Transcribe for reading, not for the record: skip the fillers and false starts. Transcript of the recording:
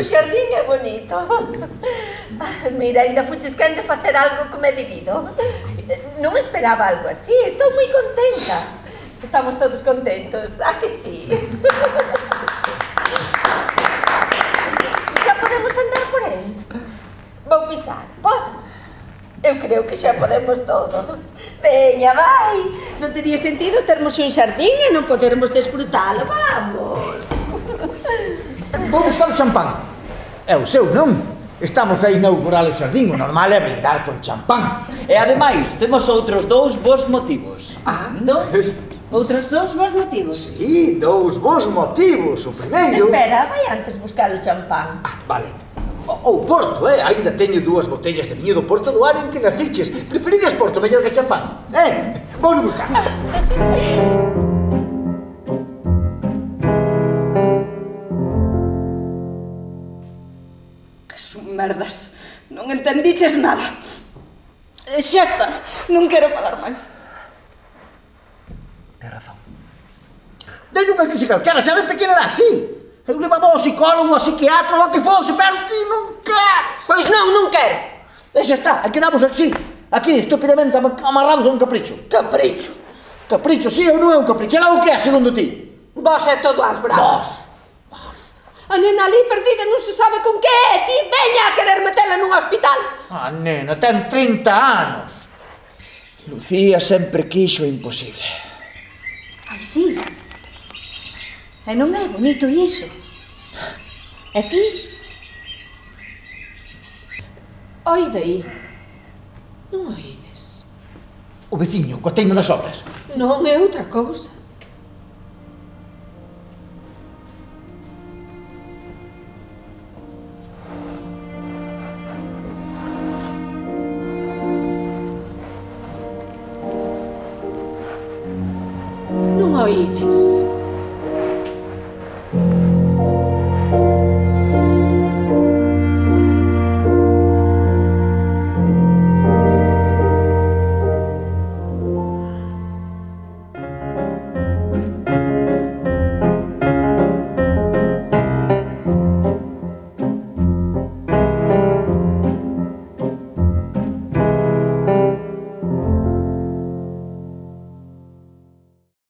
O xardín é bonito. Mira, ainda fuches quen de facer algo como é debido. Non esperaba algo así, estou moi contenta. Estamos todos contentos, ah que sí? Xa podemos andar por el? Vou pisar, podo? Eu creo que xa podemos todos. Veña, vai! Non tería sentido termos un xardín e non podermos desfrutalo, vamos! Vou buscar o champán. É o seu, non? Estamos a inaugurar o xardín, o normal é brindar con champán. E ademais, temos outros dous bons motivos. Outros dous bons motivos? Sí, dous bons motivos. O primeiro... Espera, vai antes buscar o champán. Vale. O Porto, ainda teño 2 botellas de viño do Porto do ano en que naciches. Preferides Porto mellor que champán? Vou no buscar. Merdas, non entendiches nada. Xa está, non quero falar máis. Ten razón. Dei unha crise calquera, xa de pequena era así. Eu levaba ao psicólogo, ao psiquiatra, ao que fose, pero ti non quero. Pois non, non quero. E xa está, quedamos así. Aquí, estúpidamente amarrados a un capricho. Capricho? Capricho, sí ou non é un capricho? Era o que é, segundo ti? Vos é todo ás bravas. A nena ali perdida non se sabe con que é. Ti veña a querer metela nun hospital. A nena ten 30 anos. Lucía sempre quixo o imposible. Ai, sí. E non é bonito iso. E ti? Oide aí. Non oides? O veciño, coa teima das obras. Non é outra cousa. Non oides?